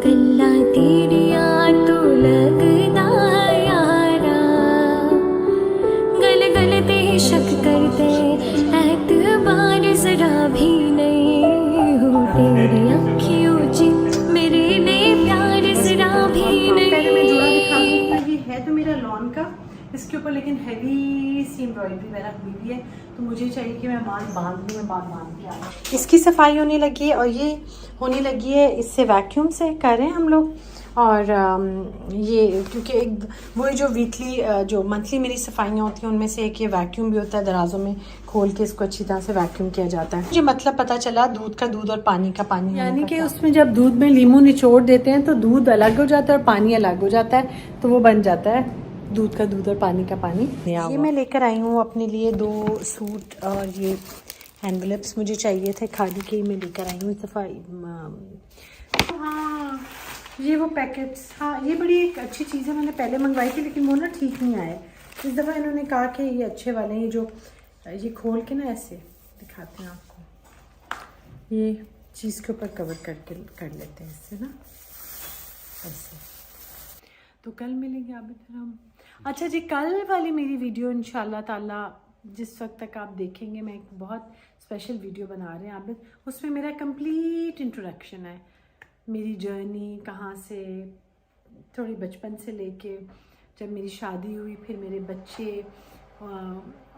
गल्ला तेरिया तो लगदा यारा, गल गल ते शक करते एतबार जरा भी नहीं हो, तेरी अखियों ची मेरे ने प्यार जरा भी पहले मैं जोड़ा नहीं। दिखाऊंगी। ये है तो मेरा लॉन का, इसके ऊपर लेकिन हैवी सी एम्ब्रॉयडरी वगैरह हुई हुई है, तो मुझे चाहिए कि मैं बाल बांध दूँ। मैं बाल बांध के आ, इसकी सफाई होने लगी है और ये होने लगी है इससे वैक्यूम से कर रहे हैं हम लोग। और ये क्योंकि एक वही जो वीकली जो मंथली मेरी सफाइयाँ होती हैं उनमें से एक ये वैक्यूम भी होता है, दराजों में खोल के इसको अच्छी तरह से वैक्यूम किया जाता है। मुझे मतलब पता चला दूध का दूध और पानी का पानी, यानी कि उसमें जब दूध में लीमू निचोड़ देते हैं तो दूध अलग हो जाता है और पानी अलग हो जाता है, तो वो बन जाता है दूध का दूध और पानी का पानी। ये मैं लेकर आई हूँ अपने लिए 2 सूट और ये एनवेलप्स मुझे चाहिए थे खादी के, मैं लेकर आई हूँ सफाई। हाँ ये वो पैकेट्स, हाँ ये बड़ी एक अच्छी चीज़ है, मैंने पहले मंगवाई थी लेकिन वो ना ठीक नहीं आए। इस दफ़ा इन्होंने कहा कि ये अच्छे वाले हैं, ये जो ये खोल के ना ऐसे दिखाते हैं आपको, ये चीज़ के ऊपर कवर करके कर लेते हैं इससे ना ऐसे। तो कल मिलेंगे आप फिर हम। अच्छा जी, कल वाली मेरी वीडियो इंशाल्लाह ताला जिस वक्त तक आप देखेंगे, मैं एक बहुत स्पेशल वीडियो बना रहे हैं आप, उसमें मेरा कंप्लीट इंट्रोडक्शन है, मेरी जर्नी कहाँ से, थोड़ी बचपन से लेके जब मेरी शादी हुई, फिर मेरे बच्चे,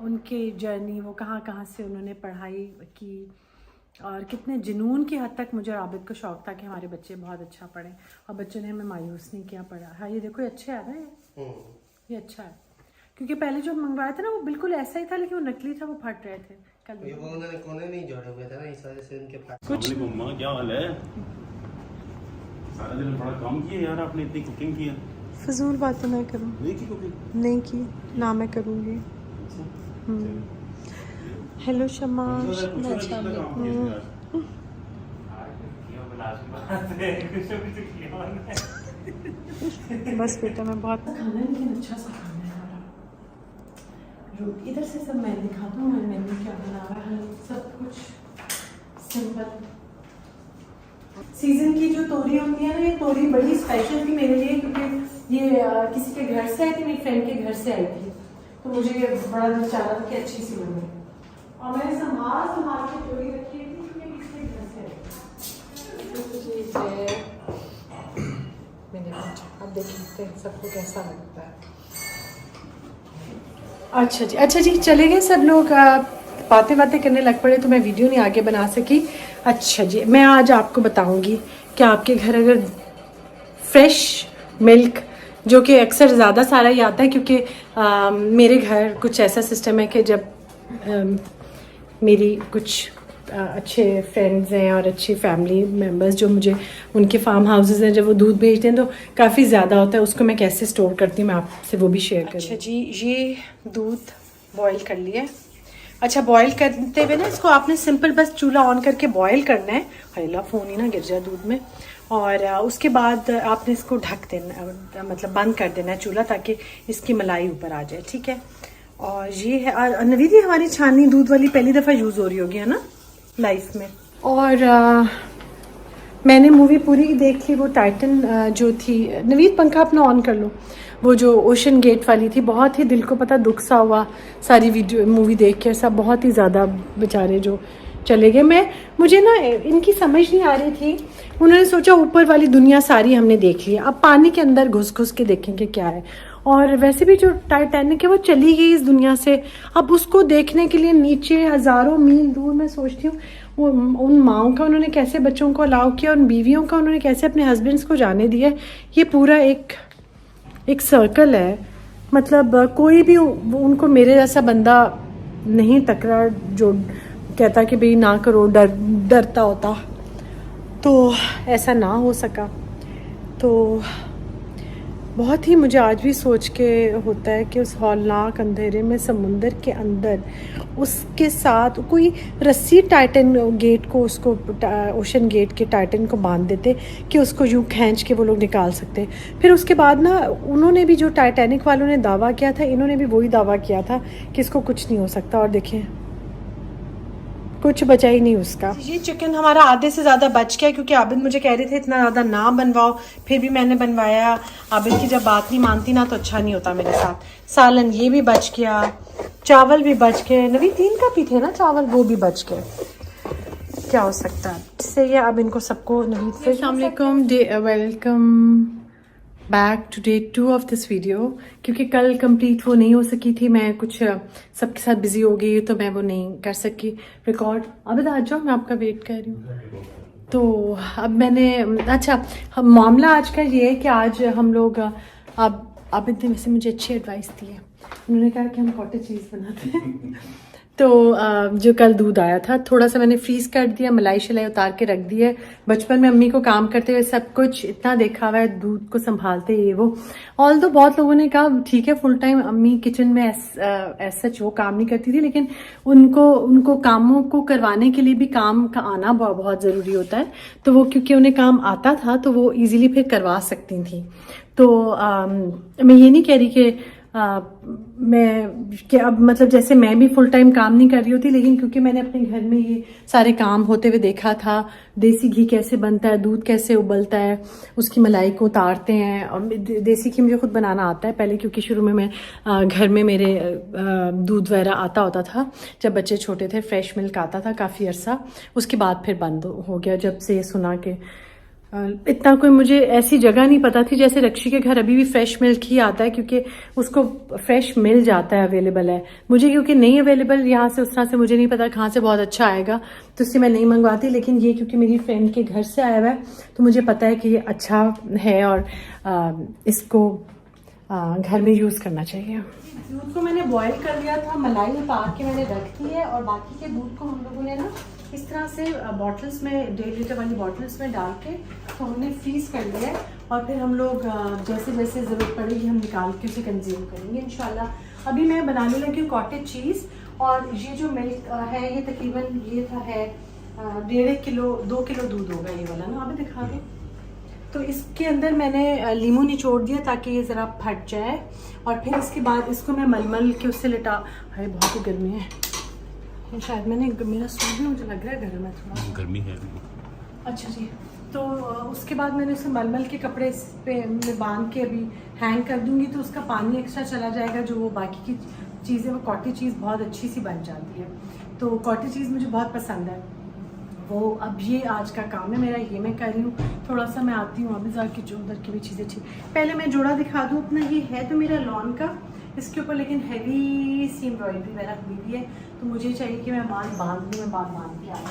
उनके जर्नी, वो कहाँ कहाँ से उन्होंने पढ़ाई की और कितने जुनून की हद तक मुझे और आबिद को शौक़ था कि हमारे बच्चे बहुत अच्छा पढ़ें, और बच्चों ने हमें मायूस नहीं किया पढ़ा। हाँ ये देखो ये अच्छे आ रहा है, ये अच्छा है, क्योंकि पहले जो मंगवाया था ना वो बिल्कुल ऐसा ही था लेकिन वो नकली था, वो फट रहे थे। कल ये वो उन्होंने कोने नहीं जोड़े हुए थे ना, इस वजह से उनके फट। कुछ मम्मा क्या हाल है? सारा दिन बड़ा काम किया यार आपने, इतनी कुकिंग किया। फजूल बातें मैं करूँ? नहीं की कुकिंग? नहीं की ना, मैं करूँगी। हेलो शमाश, बस बेटा मैं बहुत खाना है लेकिन अच्छा सा खाना है हमारा। इधर से सब मैं दिखाता हूँ मैं मेन्यू क्या बना रहा है, सब कुछ सिंपल। सीजन की जो तोरी होती है ना, ये तोरी बड़ी स्पेशल थी मेरे लिए, क्योंकि ये किसी के घर से आई थी, मेरी फ्रेंड के घर से आई थी, तो मुझे ये बड़ा दिल चाह रहा था कि अच्छी सी बने, और मैंने संभाल के तोरी रखी थी क्योंकि किसी के घर से आई। अब देखते हैं सबको कैसा लगता है। अच्छा जी चले गए सब लोग, बातें करने लग पड़े तो मैं वीडियो नहीं आगे बना सकी। अच्छा जी, मैं आज आपको बताऊंगी कि आपके घर अगर फ्रेश मिल्क, जो कि अक्सर ज़्यादा सारा ही आता है, क्योंकि मेरे घर कुछ ऐसा सिस्टम है कि जब मेरी कुछ अच्छे फ्रेंड्स हैं और अच्छी फैमिली मेम्बर्स जो मुझे उनके फार्म हाउसेस हैं, जब वो दूध भेजते हैं तो काफ़ी ज़्यादा होता है, उसको मैं कैसे स्टोर करती हूँ मैं आपसे वो भी शेयर करूँ। अच्छा जी, ये दूध बॉईल कर लिया। अच्छा, बॉईल करते हुए ना इसको आपने सिंपल बस चूल्हा ऑन करके बॉईल करना है, हल्ला फ़ोन ही ना गिर जाए दूध में, और उसके बाद आपने इसको ढक देना, मतलब बंद कर देना है चूल्हा, ताकि इसकी मलाई ऊपर आ जाए, ठीक है। और ये है नवीदी, हमारी छाननी दूध वाली पहली दफ़ा यूज़ हो रही होगी है ना लाइफ में। और मैंने मूवी पूरी देख ली, वो टाइटन जो थी, नवीद पंखा अपना ऑन कर लो, वो जो ओशन गेट वाली थी, बहुत ही दिल को पता दुख सा हुआ सारी वीडियो मूवी देख के, सब बहुत ही ज़्यादा बेचारे जो चले गए। मुझे ना इनकी समझ नहीं आ रही थी, उन्होंने सोचा ऊपर वाली दुनिया सारी हमने देख ली, अब पानी के अंदर घुस के देखेंगे क्या है। और वैसे भी जो टाइटैनिक है वो चली गई इस दुनिया से, अब उसको देखने के लिए नीचे हज़ारों मील दूर, मैं सोचती हूँ वो उन माओं का उन्होंने कैसे बच्चों को अलाउ किया, उन बीवियों का उन्होंने कैसे अपने हस्बैंड्स को जाने दिया। ये पूरा एक सर्कल है, मतलब कोई भी उनको मेरे जैसा बंदा नहीं टकरा जो कहता कि भाई ना करो, डरता होता, तो ऐसा ना हो सका। तो बहुत ही मुझे आज भी सोच के होता है कि उस हौलनाक अंधेरे में समुंदर के अंदर उसके साथ कोई रस्सी टाइटन गेट को, उसको ओशन गेट के टाइटन को बांध देते कि उसको यूँ खींच के वो लोग निकाल सकते। फिर उसके बाद ना उन्होंने भी, जो टाइटैनिक वालों ने दावा किया था, इन्होंने भी वही दावा किया था कि इसको कुछ नहीं हो सकता। और देखें कुछ बचा ही नहीं उसका। ये चिकन हमारा आधे से ज़्यादा बच गया क्योंकि आबिद मुझे कह रहे थे इतना ज़्यादा ना बनवाओ, फिर भी मैंने बनवाया। आबिद की जब बात नहीं मानती ना तो अच्छा नहीं होता मेरे साथ। सालन ये भी बच गया, चावल भी बच गए, नवी 3 कप ही थे ना चावल, वो भी बच गए। क्या हो सकता है, सही है। अब इनको सबको नवीद से अस्सलाम वालेकुम, welcome back to day 2 of this video. क्योंकि कल कंप्लीट वो नहीं हो सकी थी, मैं कुछ सबके साथ बिजी हो गई तो मैं वो नहीं कर सकी रिकॉर्ड। अब आ जाओ, मैं आपका वेट कर रही हूँ। तो अब मैंने अच्छा मामला आज का ये है कि आज हम लोग अब ने वैसे मुझे अच्छी एडवाइस दी है। उन्होंने कहा कि हम कॉटेज चीज़ बनाते हैं। तो जो कल दूध आया था थोड़ा सा मैंने फ्रीज कर दिया, मलाई शलाई उतार के रख दी है। बचपन में अम्मी को काम करते हुए सब कुछ इतना देखा हुआ है, दूध को संभालते ये वो। ऑल तो बहुत लोगों ने कहा ठीक है फुल टाइम अम्मी किचन में सच वो काम नहीं करती थी, लेकिन उनको कामों को करवाने के लिए भी काम का आना बहुत ज़रूरी होता है। तो वो क्योंकि उन्हें काम आता था तो वो ईजिली फिर करवा सकती थी। तो मैं ये नहीं कह रही कि अब मतलब जैसे मैं भी फुल टाइम काम नहीं कर रही होती, लेकिन क्योंकि मैंने अपने घर में ये सारे काम होते हुए देखा था, देसी घी कैसे बनता है, दूध कैसे उबलता है, उसकी मलाई को उतारते हैं। और देसी घी मुझे खुद बनाना आता है पहले, क्योंकि शुरू में मैं घर में मेरे दूध वगैरह आता होता था जब बच्चे छोटे थे, फ्रेश मिल्क आता था काफ़ी अरसा। उसके बाद फिर बंद हो गया जब से ये सुना के इतना कोई मुझे ऐसी जगह नहीं पता थी। जैसे रक्षी के घर अभी भी फ्रेश मिल्क ही आता है क्योंकि उसको फ्रेश मिल जाता है, अवेलेबल है। मुझे क्योंकि नहीं अवेलेबल यहाँ से उस तरह से मुझे नहीं पता कहाँ से बहुत अच्छा आएगा, तो इससे मैं नहीं मंगवाती। लेकिन ये क्योंकि मेरी फ्रेंड के घर से आया हुआ है तो मुझे पता है कि ये अच्छा है और इसको घर में यूज़ करना चाहिए। दूध को मैंने बॉईल कर लिया था, मलाई उतार के मैंने रख दी है और बाकी के दूध को हम लोगों ने ना इस तरह से बॉटल्स में 1.5 लीटर वाली बॉटल्स में डाल के तो हमने फ्रीज कर लिया है। और फिर हम लोग जैसे जैसे ज़रूरत पड़ेगी हम निकाल के उसे कंज्यूम करेंगे इंशाल्लाह। अभी मैं बनाने लगी हूँ कॉटेज चीज़। और ये जो मिल्क है ये तकरीबन ये था है 1.5 किलो 2 किलो दूध होगा ये वाला ना, अभी दिखा दें। तो इसके अंदर मैंने लीमू निचोड़ दिया ताकि ये ज़रा फट जाए। और फिर इसके बाद इसको मैं मलमल के उससे लिटा, है बहुत ही गर्मी है शायद मैंने मेरा सूट भी मुझे लग रहा है गर्म है थोड़ा, गर्मी है। अच्छा जी, तो उसके बाद मैंने उसे मलमल के कपड़े इस पे मैं बांध के अभी हैंग कर दूंगी तो उसका पानी एक्स्ट्रा चला जाएगा। जो वो बाकी की चीज़ें वो कॉटेज चीज़ बहुत अच्छी सी बन जाती है। तो कॉटेज चीज़ मुझे बहुत पसंद है वो। अब ये आज का काम है मेरा, ये मैं कर रही हूँ। थोड़ा सा मैं आती हूँ अभी जाके जो उधर की भी चीज़ें ठीक। पहले मैं जोड़ा दिखा दूँ अपना। ये है तो मेरा लॉन का, इसके ऊपर लेकिन हैवी सी एम्ब्रॉयडरी वगैरह हुई भी है, तो मुझे चाहिए कि मैं माल बांध दूँ, मैं बांध के आऊँ।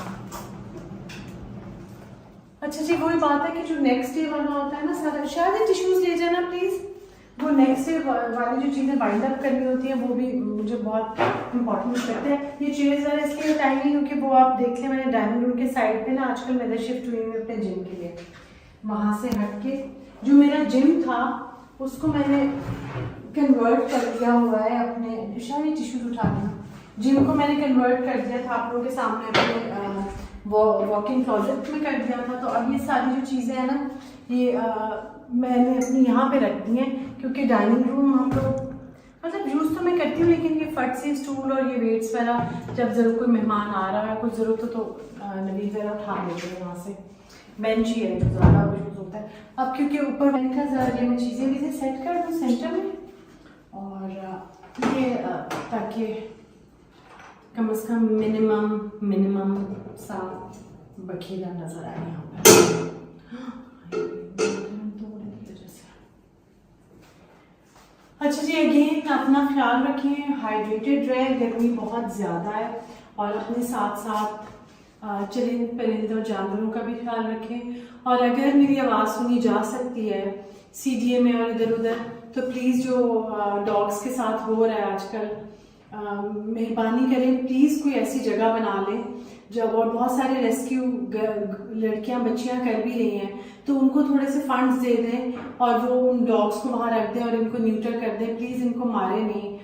अच्छा जी, वही बात है कि जो नेक्स्ट डे वाला होता है ना सारा, शायद टिश्यूज ले जाना प्लीज़। वो नेक्स्ट डे वाली जो चीज़ें बाइंड अप करनी होती हैं वो भी मुझे बहुत इंपॉर्टेंट लगता है। ये चेयर्स ज़रा इसलिए टाइम नहीं क्योंकि वो आप देख लें मैंने डाइनिंग रूम के साइड पे ना आजकल मैं इधर शिफ्ट हुई हूँ अपने जिम के लिए। वहाँ से हट के जो मेरा जिम था उसको मैंने कन्वर्ट कर दिया हुआ है अपने, शायद टिश्यूज उठा देना। जिम को मैंने कन्वर्ट कर दिया था आप लोगों के सामने अपने वॉकिंग क्लोजेट में कर दिया था। तो अब ये सारी जो चीज़ें हैं ना ये मैंने अपनी यहाँ पे रख दी हैं क्योंकि डाइनिंग रूम हम लोग मतलब यूज़ तो मैं करती हूँ, लेकिन ये फट से स्टूल और ये वेट्स वगैरह जब ज़रूर कोई मेहमान आ रहा है कुछ ज़रूरत हो तो नवीद वगैरह उठा लेते हैं वहाँ से। बेंच ही है जो ज़्यादा यूज़ होता है। अब क्योंकि ऊपर मैंने कहा ज़रा ये मैं चीज़ें भी सेट कर दूँ सेंटर में, और ये ताकि कम से कम मिनिमम सा बखीरा नज़र आए यहाँ पर। अच्छा जी, अगेन अपना ख्याल रखें, हाइड्रेटेड रहें, गर्मी बहुत ज़्यादा है। और अपने साथ साथ चरिंद परिंदों और जानवरों का भी ख्याल रखें। और अगर मेरी आवाज़ सुनी जा सकती है CDA में और इधर उधर तो प्लीज़ जो डॉग्स के साथ हो रहा है आजकल मेहरबानी करें प्लीज़ कोई ऐसी जगह बना लें जब, और बहुत सारे रेस्क्यू लड़कियां बच्चियां कर भी रही हैं तो उनको थोड़े से फंड्स दे दें और वो उन डॉग्स को वहाँ रख दें और इनको न्यूट्रल कर दें। प्लीज़ इनको मारे नहीं।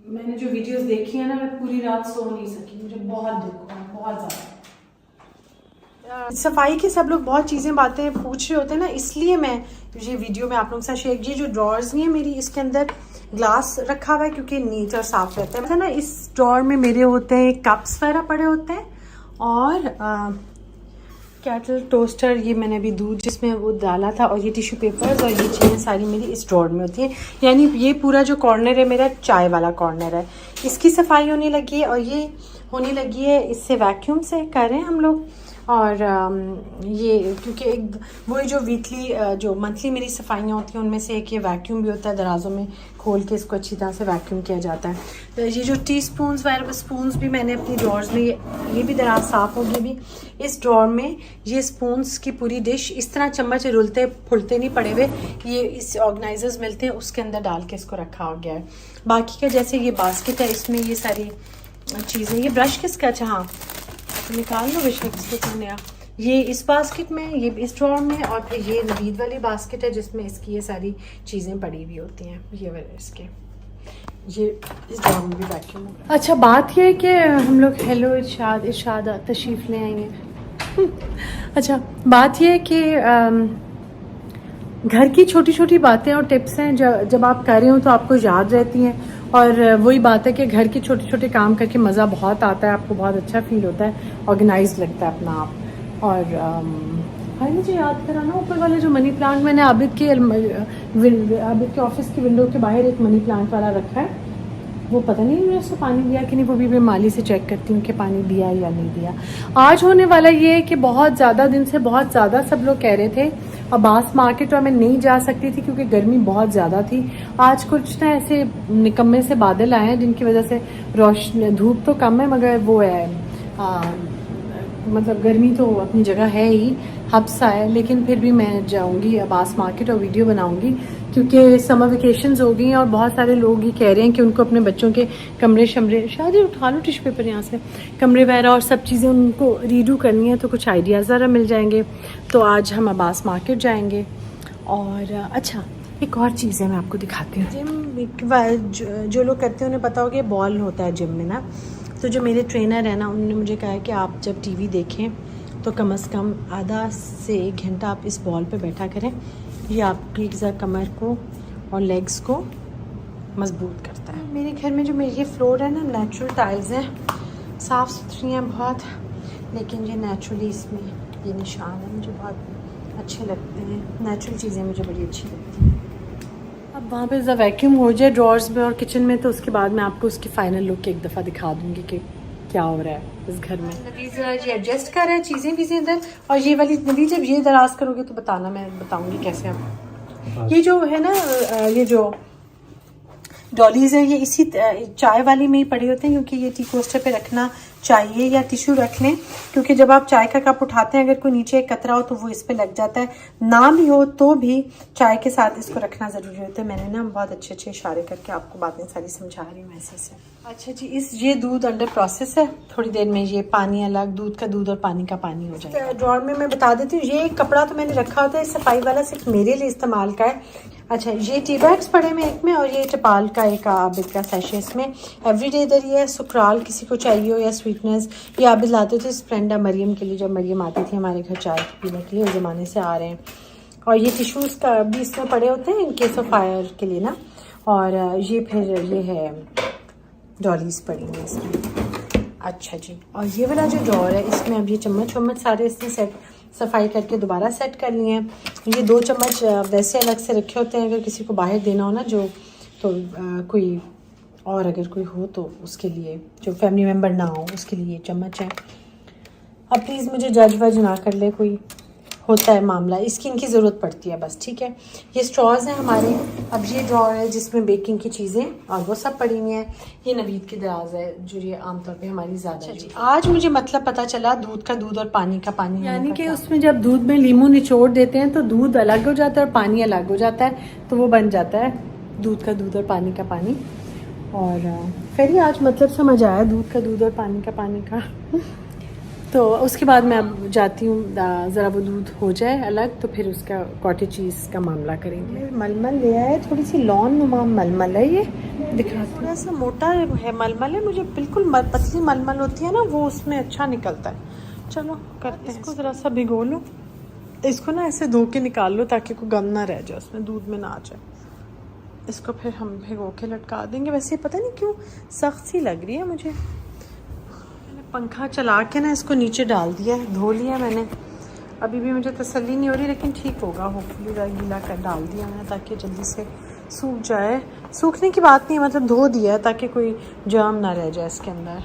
मैंने जो वीडियोस देखी है ना मैं पूरी रात सो नहीं सकी, मुझे बहुत दुख हुआ, बहुत ज़्यादा। सफाई की सब लोग बहुत चीज़ें बातें पूछ रहे होते हैं ना, इसलिए मैं ये वीडियो में आप लोगों के साथ शेयर। ये जो ड्रॉर्स नहीं है मेरी, इसके अंदर ग्लास रखा हुआ है क्योंकि नीट और साफ रहता है। मतलब ना इस ड्रॉर में मेरे होते हैं कप्स वगैरह पड़े होते हैं और कैटल टोस्टर, ये मैंने अभी दूध जिसमें वो डाला था, और ये टिश्यू पेपर्स और ये चीज़ें सारी मेरी इस ड्रॉर में होती है। यानी ये पूरा जो कॉर्नर है मेरा चाय वाला कॉर्नर है, इसकी सफाई होने लगी है और ये होने लगी है, इससे वैक्यूम से कर रहे हैं हम लोग। और ये क्योंकि एक वही जो वीकली जो मंथली मेरी सफाइयाँ होती हैं उनमें से एक ये वैक्यूम भी होता है, दराजों में खोल के इसको अच्छी तरह से वैक्यूम किया जाता है। तो ये जो टी स्पून्स वगैरह स्पून्स भी मैंने अपनी ड्रॉर्स में, ये भी दराज साफ़ होगी भी। इस ड्रॉर में ये स्पून्स की पूरी डिश इस तरह चम्मच रुलते फुलते नहीं पड़े हुए, ये इस ऑर्गेनाइजर्स मिलते हैं उसके अंदर डाल के इसको रखा हो गया है। बाकी का जैसे ये बास्केट है, इसमें ये सारी चीज़ें, ये ब्रश किसका, अच्छा हाँ निकाल लो बेशक इसको करने। ये इस बास्केट में, ये इस ड्रॉर में, और फिर ये नवीद वाली बास्केट है जिसमें इसकी ये सारी चीज़ें पड़ी हुई होती हैं। ये वाले इसके ये इस ड्रॉर में भी वैक्यूम होगा। अच्छा बात ये है कि हम लोग हेलो इरशाद तशरीफ़ ले आएंगे। अच्छा बात ये है कि घर की छोटी छोटी बातें और टिप्स हैं जब आप कर रहे हो तो आपको याद रहती हैं। और वही बात है कि घर के छोटे छोटे काम करके मज़ा बहुत आता है, आपको बहुत अच्छा फील होता है, ऑर्गेनाइज लगता है अपना आप। और भाई मुझे याद कराना, ऊपर वाले जो मनी प्लांट मैंने आबिद के ऑफिस की विंडो के बाहर एक मनी प्लांट वाला रखा है, वो पता नहीं मैंने उसको पानी दिया कि नहीं, वो भी मैं माली से चेक करती हूँ कि पानी दिया या नहीं दिया। आज होने वाला ये है कि बहुत ज़्यादा दिन से बहुत ज़्यादा सब लोग कह रहे थे अब्बास मार्केट, और मैं नहीं जा सकती थी क्योंकि गर्मी बहुत ज़्यादा थी। आज कुछ ना ऐसे निकम्मे से बादल आए हैं जिनकी वजह से रोशनी, धूप तो कम है मगर वो है मतलब गर्मी तो अपनी जगह है ही, हब्सा है। लेकिन फिर भी मैं जाऊंगी अब्बास मार्केट और वीडियो बनाऊंगी क्योंकि समर वेकेशंस हो गई हैं और बहुत सारे लोग ये कह रहे हैं कि उनको अपने बच्चों के कमरे शमरे, शायद उठा लो टिश्यू पेपर यहाँ से, कमरे वगैरह और सब चीज़ें उनको रीडू करनी है, तो कुछ आइडियाज़ ज़रा मिल जाएंगे। तो आज हम अब्बास मार्केट जाएंगे। और अच्छा एक और चीज़ है मैं आपको दिखाती हूँ। जिम जो लोग करते हैं उन्हें पता होगा बॉल होता है जिम में ना, तो जो मेरे ट्रेनर है ना उन्होंने मुझे कहा है कि आप जब टीवी देखें तो कम से कम आधा से 1 घंटा आप इस बॉल पे बैठा करें। ये आपकी कमर को और लेग्स को मजबूत करता है। मेरे घर में जो मेरी फ्लोर है ना नेचुरल टाइल्स हैं, साफ़ सुथरी हैं बहुत, लेकिन ये नेचुरली इसमें ये निशान है, मुझे बहुत अच्छे लगते हैं। नेचुरल चीज़ें मुझे बड़ी अच्छी लगती हैं। अब वहाँ पे जब वैक्यूम हो जाए ड्रॉर्स में और किचन में तो उसके बाद मैं आपको उसकी फ़ाइनल लुक एक दफ़ा दिखा दूँगी कि क्या हो रहा है इस घर में। नबी ज़रा ये एडजस्ट कर रहे हैं चीज़ें इधर, और ये वाली नबी जब ये दराज करोगे तो बताना, मैं बताऊँगी कैसे हम। ये जो है ना ये जो डॉलीज है ये इसी चाय वाली में ही पड़े होते हैं क्योंकि ये टी कोस्टर पे रखना चाहिए, या टिश्यू रख लें क्योंकि जब आप चाय का कप उठाते हैं अगर कोई नीचे एक कतरा हो तो वो इस पे लग जाता है, ना भी हो तो भी चाय के साथ इसको रखना ज़रूरी होता है। मैंने ना बहुत अच्छे अच्छे इशारे करके आपको बातें सारी समझा रही हूँ ऐसे से। अच्छा जी, ये दूध अंडर प्रोसेस है, थोड़ी देर में ये पानी अलग, दूध का दूध और पानी का पानी हो जाएगा। ड्रॉर में मैं बता देती हूँ, ये कपड़ा तो मैंने रखा होता है सफाई वाला, सिर्फ मेरे लिए इस्तेमाल का है। अच्छा ये टी बैग्स पड़े में एक में, और ये टपाल का एक आबिद का सैशे, इसमें एवरीडे इधर ये है। सुकराल किसी को चाहिए हो या स्वीटनेस, ये आबिद लाते थे स्प्लेंडा मरियम के लिए, जब मरियम आती थी हमारे घर चाय पीने के लिए, उस ज़माने से आ रहे हैं। और ये टिश्यूज़ का भी इसमें पड़े होते हैं इन केस ऑफ फायर के लिए ना। और ये फिर ये है डॉलीज पड़ी हैं इसमें। अच्छा जी, और ये वाला जो ड्रॉर है इसमें अब ये चम्मच वम्मच सारे इसने सेट सफाई करके दोबारा सेट कर लिए हैं। ये 2 चम्मच वैसे अलग से रखे होते हैं अगर किसी को बाहर देना हो ना, जो तो कोई और अगर कोई हो तो उसके लिए, जो फैमिली मेम्बर ना हो उसके लिए चम्मच है। अब प्लीज़ मुझे जज वज ना कर ले, कोई होता है मामला, इसकी इनकी ज़रूरत पड़ती है बस, ठीक है। ये स्ट्रॉज हैं हमारे। अब ये ड्रॉर है जिसमें बेकिंग की चीज़ें और वो सब पड़ी हुई हैं। ये नवीद की दराज है जो ये आमतौर पे हमारी ज़्यादा जी। आज मुझे मतलब पता चला दूध का दूध और पानी का पानी, यानी कि उसमें जब दूध में लीमू निचोड़ देते हैं तो दूध अलग हो जाता है और पानी अलग हो जाता है, तो वो बन जाता है दूध का दूध और पानी का पानी। और फिर ही आज मतलब समझ आया दूध का दूध और पानी का पानी का। तो उसके बाद मैं अब जाती हूँ, ज़रा वो दूध हो जाए अलग तो फिर उसका कॉटेज चीज़ का मामला करेंगे। मलमल ले आया, थोड़ी सी लॉन नुमा मलमल है, ये दिखा, थोड़ा सा मोटा है मलमल है, मुझे बिल्कुल पतली मलमल होती है ना वो उसमें अच्छा निकलता है। चलो करते हैं, इसको ज़रा सा भिगो लो, इसको ना ऐसे धो के निकाल लो ताकि कोई गंद ना रह जाए उसमें, दूध में ना आ जाए। इसको फिर हम भिगो के लटका देंगे। वैसे पता नहीं क्यों सख्त सी लग रही है मुझे, पंखा चला के ना इसको नीचे डाल दिया है, धो लिया मैंने। अभी भी मुझे तसल्ली नहीं हो रही, लेकिन ठीक होगा। होपफुली गीला कर डाल दिया मैंने ताकि जल्दी से सूख जाए। सूखने की बात नहीं है, मतलब धो दिया है ताकि कोई जर्म ना रह जाए इसके अंदर।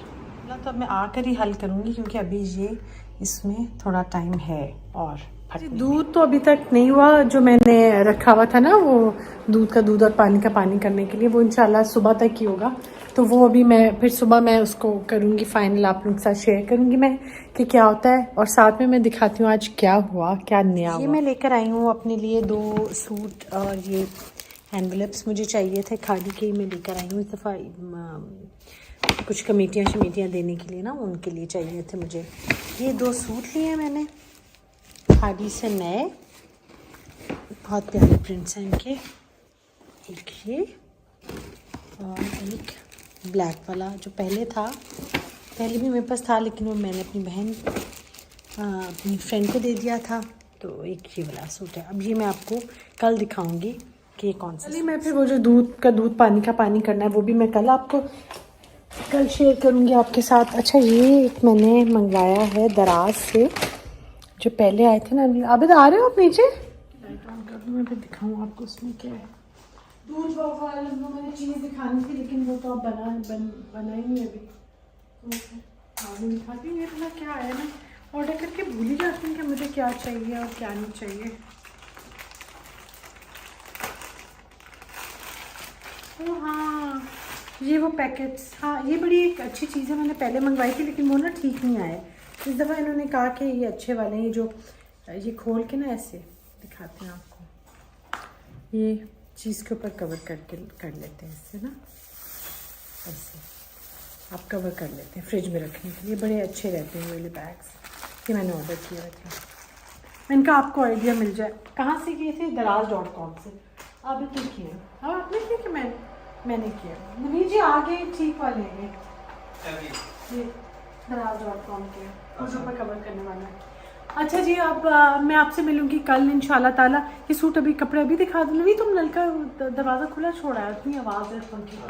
तो अब मैं आकर ही हल करूँगी, क्योंकि अभी ये इसमें थोड़ा टाइम है। और दूध तो अभी तक नहीं हुआ, जो मैंने रखा हुआ था ना वो दूध का दूध और पानी का पानी करने के लिए, वो इंशाल्लाह सुबह तक ही होगा। तो वो अभी मैं फिर सुबह मैं उसको करूँगी फाइनल, आप लोगों के साथ शेयर करूँगी मैं कि क्या होता है। और साथ में मैं दिखाती हूँ आज क्या हुआ, क्या नया हुआ। ये मैं लेकर आई हूँ अपने लिए 2 सूट, और ये एनवेलप्स मुझे चाहिए थे खादी के, मैं लेकर आई हूँ। इस दफ़ा कुछ कमेटियाँ देने के लिए ना, उनके लिए चाहिए थे मुझे। ये 2 सूट लिए मैंने खादी से नए, बहुत प्यारे प्रिंट्स हैं इनके। एक ये और एक ब्लैक वाला जो पहले भी मेरे पास था, लेकिन वो मैंने अपनी बहन अपनी फ्रेंड को दे दिया था। तो एक ये वाला सूट है। अब ये मैं आपको कल दिखाऊंगी कि ये कौन सा। चलिए मैं फिर वो जो दूध का दूध पानी का पानी करना है वो भी मैं कल शेयर करूंगी आपके साथ। अच्छा, ये एक मैंने मंगवाया है दराज से, जो पहले आए थे ना। अभी तो आ रहे हो आप नीचे, मैं फिर दिखाऊँ आपको उसमें क्या है। दूध वाला मैंने चीज़ दिखानी थी, लेकिन वो तो अब बना ही नहीं अभी। तो दिखाती हूँ। मेरे पास क्या आया ना, ऑर्डर करके भूल ही जाती हूँ कि मुझे क्या चाहिए और क्या नहीं चाहिए। तो हाँ, ये वो पैकेट्स, हाँ ये बड़ी एक अच्छी चीज़ है। मैंने पहले मंगवाई थी, लेकिन वो ना ठीक नहीं आए। इस दफ़ा इन्होंने कहा कि ये अच्छे वाले हैं, जो ये खोल के ना ऐसे दिखाते हैं आपको। ये चीज़ के ऊपर कवर कर लेते हैं इससे ना, ऐसे आप कवर कर लेते हैं फ्रिज में रखने के लिए। बड़े अच्छे रहते हैं वाले बैग्स। ये मैंने ऑर्डर किया था। इनका आपको आइडिया मिल जाए। कहाँ से किए थे? दराज.com से। आप इतने किए? हाँ आपने किया कि मैंने किया? नवीन जी आगे ठीक वाले हैं ये दराज.com के, उस ऊपर कवर करने वाला है। अच्छा जी, अब मैं आपसे मिलूंगी कल इंशाल्लाह ताला। ये सूट अभी कपड़े अभी दिखा दूँ। नहीं, तुम नल का दरवाज़ा खुला छोड़ा है, इतनी आवाज़ है पंखे की।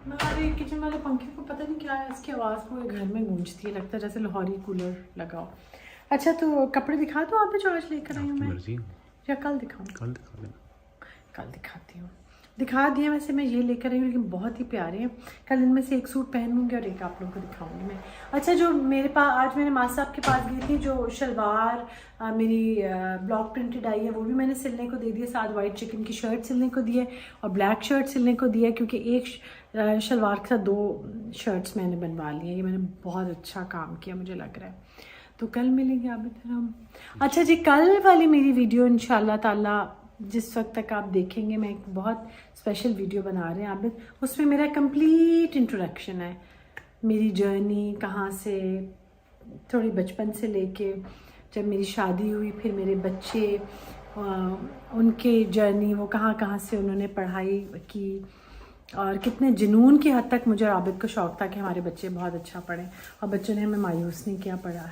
हमारे किचन वाले पंखे को पता नहीं क्या है, इसकी आवाज़ पूरे घर में गूंजती है, लगता है जैसे लाहौरी कूलर लगाओ। अच्छा, तो कपड़े दिखा दो आप जो आज लेकर आई हूँ मैं, या कल दिखाऊँ? कल दिखाती हूँ। दिखा दिया वैसे मैं ये लेकर आई हूँ, लेकिन बहुत ही प्यारे हैं। कल इनमें से एक सूट पहनूंगी और एक आप लोगों को दिखाऊंगी मैं। अच्छा, जो मेरे पास आज मैंने मास्टर साहब के पास गई थी, जो शलवार मेरी ब्लॉक प्रिंटेड आई है, वो भी मैंने सिलने को दे दिया। साथ वाइट चिकन की शर्ट सिलने को दी है और ब्लैक शर्ट सिलने को दिया, क्योंकि एक शलवार के साथ 2 शर्ट्स मैंने बनवा ली हैं। ये मैंने बहुत अच्छा काम किया मुझे लग रहा है। तो कल मिलेंगे आप इधर हम। अच्छा जी, कल वाली मेरी वीडियो इंशाल्लाह ताला जिस वक्त तक आप देखेंगे, मैं एक बहुत स्पेशल वीडियो बना रहे हैं आप। उसमें मेरा कंप्लीट इंट्रोडक्शन है, मेरी जर्नी कहाँ से, थोड़ी बचपन से लेके जब मेरी शादी हुई, फिर मेरे बच्चे, उनके जर्नी, वो कहाँ से उन्होंने पढ़ाई की, और कितने जुनून की हद तक मुझे आबिद को शौक़ था कि हमारे बच्चे बहुत अच्छा पढ़ें, और बच्चों ने हमें मायूस नहीं किया, पढ़ा।